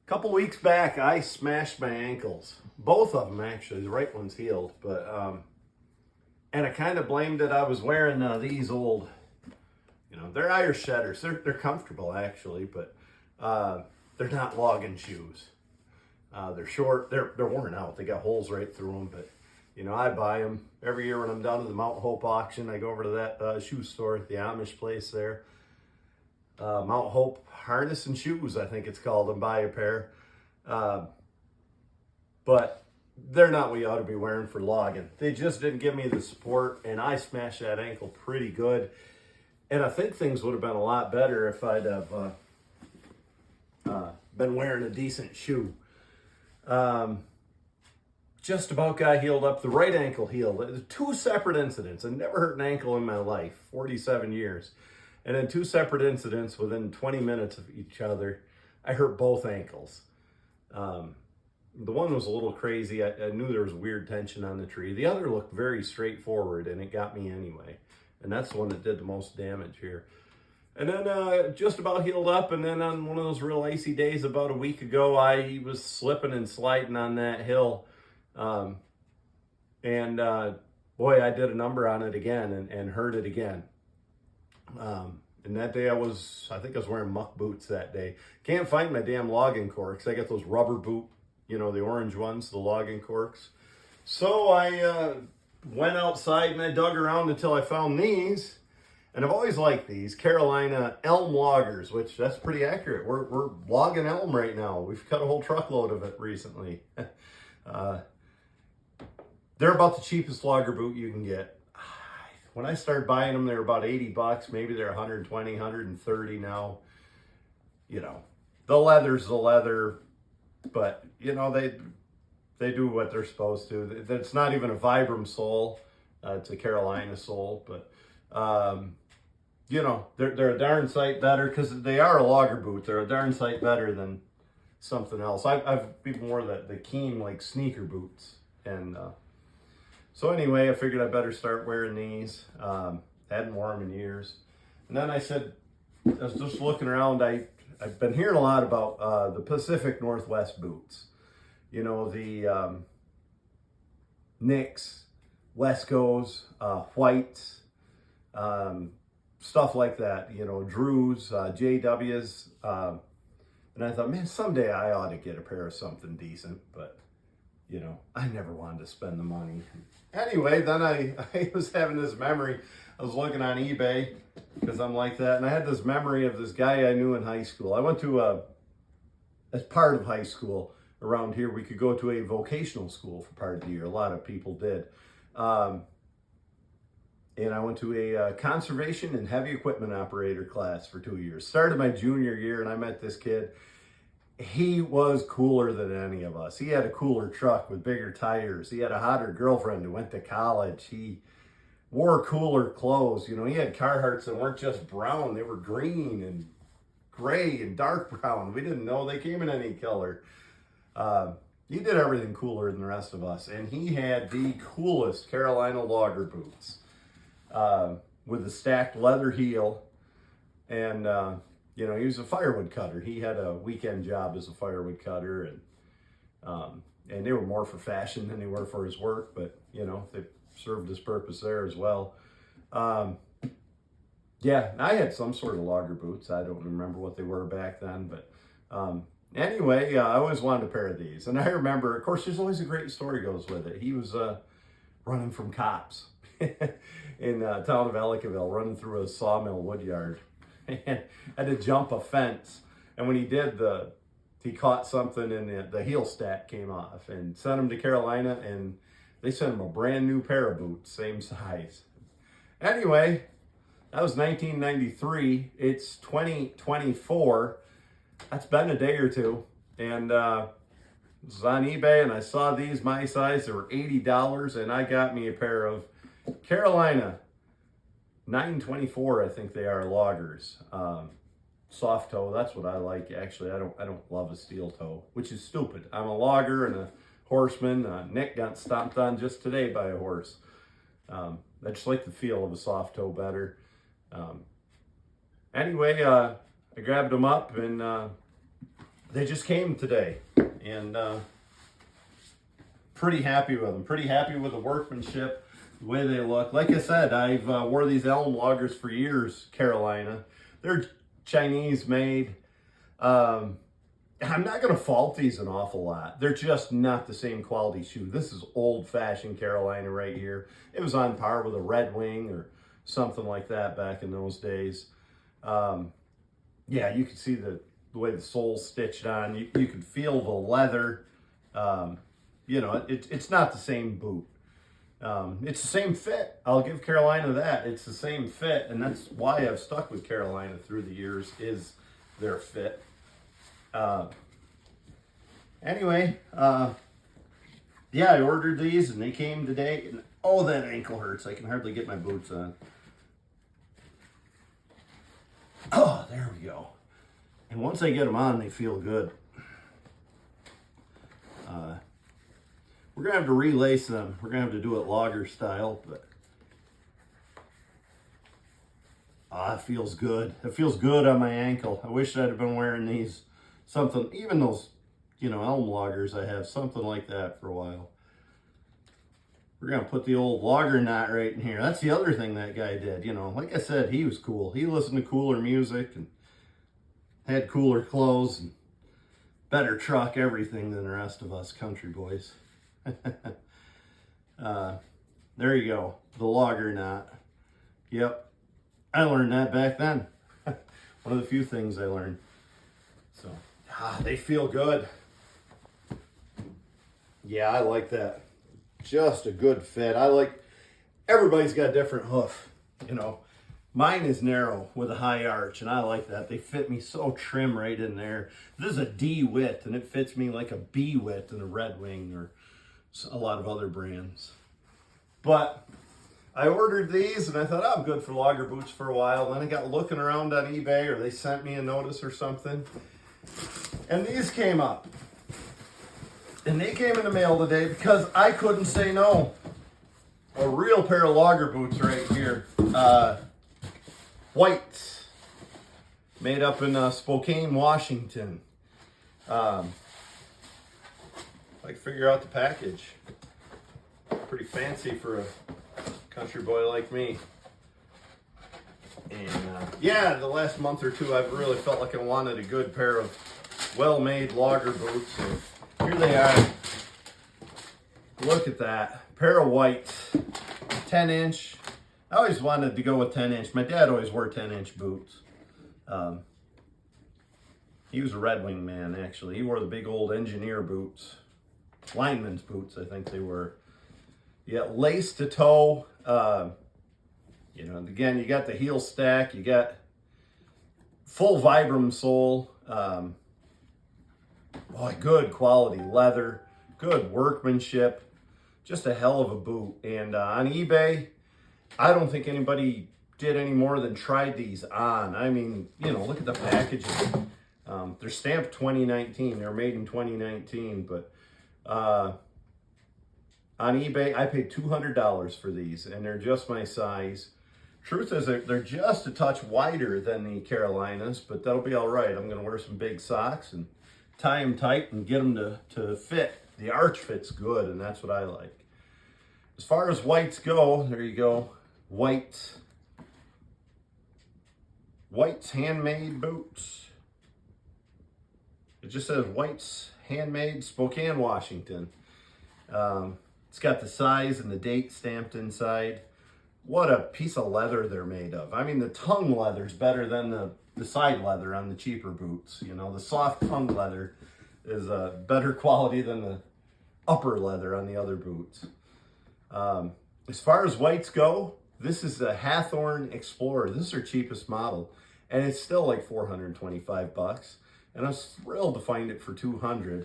Couple weeks back, I smashed my ankles. Both of them, actually. The right one's healed, but and I kind of blamed it. I was wearing these old, they're Irish setters. They're comfortable actually, but they're not logging shoes. They're short. They're worn out. They got holes right through them, but I buy them every year when I'm down to the Mount Hope auction. I go over to that shoe store, the Amish place there. Mount Hope Harness and Shoes, I think it's called, and buy a pair. But they're not what you ought to be wearing for logging. They just didn't give me the support, and I smashed that ankle pretty good. And I think things would have been a lot better if I'd have been wearing a decent shoe. Just about got healed up. The right ankle healed. Two separate incidents. I never hurt an ankle in my life, 47 years. And in two separate incidents within 20 minutes of each other, I hurt both ankles. The one was a little crazy. I knew there was weird tension on the tree. The other looked very straightforward, and it got me anyway. And that's the one that did the most damage here. And then just about healed up, and then on one of those real icy days about a week ago, I was slipping and sliding on that hill. Boy, I did a number on it again and hurt it again. And that day I think I was wearing muck boots that day. Can't find my damn logging corks. I got those rubber boot, the orange ones, the logging corks. So I went outside and I dug around until I found these. And I've always liked these Carolina Elm Loggers, which that's pretty accurate. We're logging elm right now. We've cut a whole truckload of it recently. They're about the cheapest logger boot you can get. When I started buying them, they were about $80. Maybe they're 120, 130 now. The leather's the leather, but they do what they're supposed to. It's not even a Vibram sole. It's a Carolina sole, but they're a darn sight better because they are a logger boot. They're a darn sight better than something else. I've even wore the Keen like sneaker boots, and so anyway, I figured I better start wearing these. Hadn't worn them in years. And then I said, I was just looking around, I've been hearing a lot about the Pacific Northwest boots. The Nicks, Wescos, Whites, stuff like that. Drews, JWs. And I thought, man, someday I ought to get a pair of something decent, but I never wanted to spend the money. Anyway, then I was having this memory. I was looking on eBay because I'm like that. And I had this memory of this guy I knew in high school. I went to as part of high school around here, we could go to a vocational school for part of the year. A lot of people did. And I went to a conservation and heavy equipment operator class for 2 years. Started my junior year and I met this kid. He was cooler than any of us. He had a cooler truck with bigger tires. He had a hotter girlfriend who went to college. He wore cooler clothes. He had Carhartts that weren't just brown. They were green and gray and dark brown. We didn't know they came in any color. He did everything cooler than the rest of us. And he had the coolest Carolina logger boots with a stacked leather heel. And he was a firewood cutter. He had a weekend job as a firewood cutter, and they were more for fashion than they were for his work, but they served his purpose there as well. I had some sort of logger boots. I don't remember what they were back then, but anyway, I always wanted a pair of these. And I remember, of course, there's always a great story goes with it. He was running from cops in town of Ellicottville, running through a sawmill woodyard. And had to jump a fence, and when he did, he caught something, and the heel stack came off, and sent him to Carolina, and they sent him a brand new pair of boots, same size. Anyway, that was 1993. It's 2024. That's been a day or two, and I was on eBay, and I saw these my size. They were $80, and I got me a pair of Carolina 924, I think they are, loggers. Soft toe, that's what I like. Actually, I don't love a steel toe, which is stupid. I'm a logger and a horseman. Nick got stomped on just today by a horse. I just like the feel of a soft toe better. Anyway, I grabbed them up and they just came today, and pretty happy with them. Pretty happy with the workmanship, the way they look. Like I said, I've wore these Elm Loggers for years, Carolina. They're Chinese made. I'm not going to fault these an awful lot. They're just not the same quality shoe. This is old-fashioned Carolina right here. It was on par with a Red Wing or something like that back in those days. Yeah, you can see the way the sole's stitched on. You can feel the leather. You know, it's not the same boot. It's the same fit. I'll give Carolina that. It's the same fit, and that's why I've stuck with Carolina through the years, is their fit. Anyway, yeah, I ordered these and they came today. And, oh, that ankle hurts. I can hardly get my boots on. Oh, there we go. And once I get them on, they feel good. We're going to have to relace them. We're going to have to do it logger style, but it feels good. It feels good on my ankle. I wish I'd have been wearing these. Something, even those, you know, Elm Loggers, I have something like that for a while. We're going to put the old logger knot right in here. That's the other thing that guy did. You know, like I said, he was cool. He listened to cooler music and had cooler clothes and better truck, everything than the rest of us country boys. There you go. The logger knot. Yep. I learned that back then. One of the few things I learned. So, they feel good. Yeah, I like that. Just a good fit. Everybody's got a different hoof, you know. Mine is narrow with a high arch, and I like that. They fit me so trim right in there. This is a D width, and it fits me like a B width in a Red Wing or a lot of other brands. But I ordered these, and I thought, I'm good for logger boots for a while. Then I got looking around on eBay, or they sent me a notice or something. And these came up. And they came in the mail today because I couldn't say no. A real pair of logger boots right here. White. Made up in Spokane, Washington. I can figure out the package. Pretty fancy for a country boy like me. And yeah, the last month or two, I've really felt like I wanted a good pair of well-made logger boots. So here they are. Look at that. Pair of white, 10-inch. I always wanted to go with 10-inch. My dad always wore 10-inch boots. He was a Red Wing man, actually. He wore the big old engineer boots. Lineman's boots, I think they were. Yeah, lace to toe. You know, again, you got the heel stack. You got full Vibram sole. Boy, good quality leather. Good workmanship. Just a hell of a boot. And on eBay, I don't think anybody did any more than tried these on. I mean, you know, look at the packaging. They're stamped 2019. They're made in 2019. But on eBay, I paid $200 for these, and they're just my size. Truth is, they're just a touch wider than the Carolinas, but that'll be all right. I'm going to wear some big socks and tie them tight and get them to fit. The arch fits good, and that's what I like. As far as whites go, there you go. White's Handmade boots. It just says White's Handmade, Spokane, Washington. It's got the size and the date stamped inside. What a piece of leather they're made of. I mean, the tongue leather's better than the side leather on the cheaper boots. You know, the soft tongue leather is better quality than the upper leather on the other boots. As far as whites go, this is the Hathorn Explorer. This is their cheapest model, and it's still like $425. And I was thrilled to find it for $200.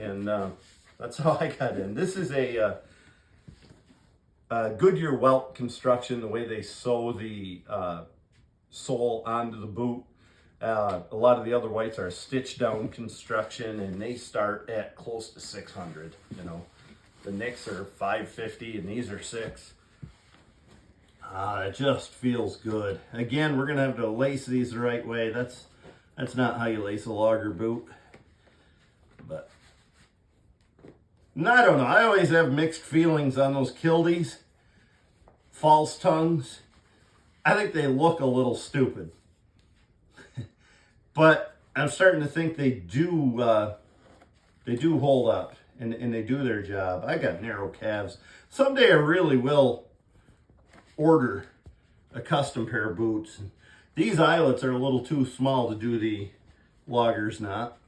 And that's how I got in. This is a Goodyear welt construction, the way they sew the sole onto the boot. A lot of the other whites are stitch down construction, and they start at close to 600. You know, the Nicks are 550, and these are $600. It just feels good. Again, we're gonna have to lace these the right way. That's not how you lace a logger boot. But I don't know. I always have mixed feelings on those Kilties, false tongues. I think they look a little stupid. But I'm starting to think they do hold up and they do their job. I got narrow calves. Someday I really will order a custom pair of boots. These eyelets are a little too small to do the logger's knot.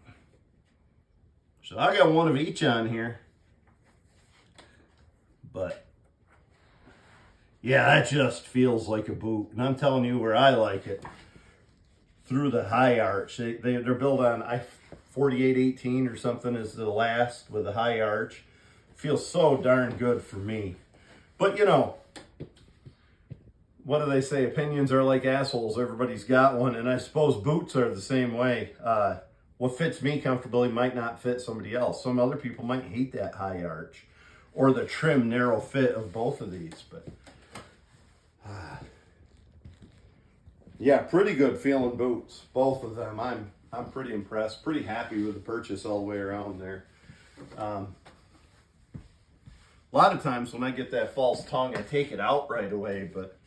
So I got one of each on here. But yeah, that just feels like a boot. And I'm telling you where I like it. Through the high arch. They're built on 4818 or something is the last with the high arch. Feels so darn good for me. But you know, what do they say? Opinions are like assholes. Everybody's got one. And I suppose boots are the same way. What fits me comfortably might not fit somebody else. Some other people might hate that high arch or the trim, narrow fit of both of these. But yeah, pretty good feeling boots. Both of them. I'm pretty impressed. Pretty happy with the purchase all the way around there. A lot of times when I get that false tongue, I take it out right away. But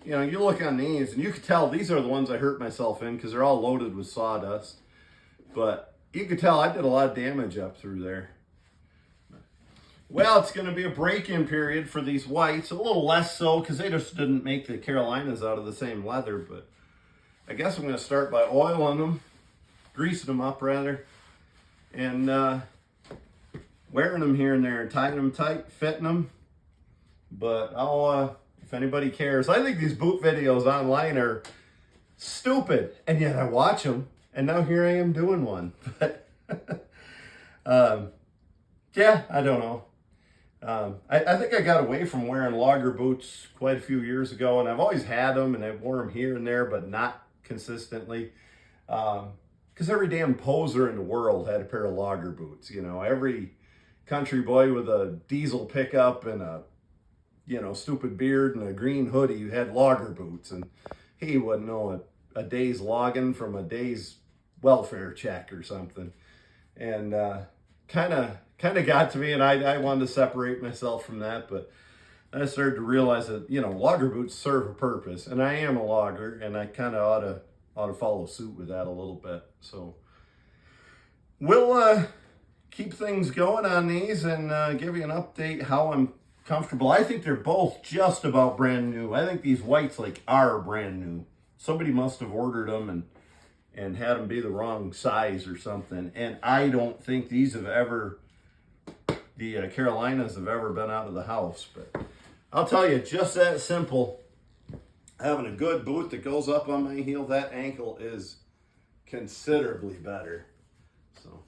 you know, you look on these and you can tell these are the ones I hurt myself in because they're all loaded with sawdust. But you can tell I did a lot of damage up through there. Well, it's going to be a break-in period for these whites. A little less so because they just didn't make the Carolinas out of the same leather. But I guess I'm going to start by oiling them, greasing them up rather, and wearing them here and there, tying them tight, fitting them. But I'll, if anybody cares, I think these boot videos online are stupid, and yet I watch them, and now here I am doing one. But yeah, I don't know. I think I got away from wearing logger boots quite a few years ago, and I've always had them, and I've worn them here and there, but not consistently. Because every damn poser in the world had a pair of logger boots. You know, every country boy with a diesel pickup and a, you know, stupid beard and a green hoodie who had logger boots, and he wouldn't know a day's logging from a day's welfare check or something. And kind of got to me, and I wanted to separate myself from that, but I started to realize that, you know, logger boots serve a purpose, and I am a logger, and I kind of ought to follow suit with that a little bit. So we'll keep things going on these and give you an update how I'm comfortable. I think they're both just about brand new. I think these whites like are brand new. Somebody must have ordered them and had them be the wrong size or something. And I don't think these have ever, the Carolinas have ever been out of the house. But I'll tell you, just that simple, having a good boot that goes up on my heel, that ankle is considerably better. So,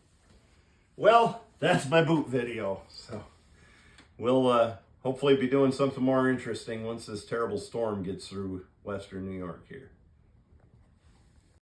well, that's my boot video. So we'll hopefully be doing something more interesting once this terrible storm gets through Western New York here.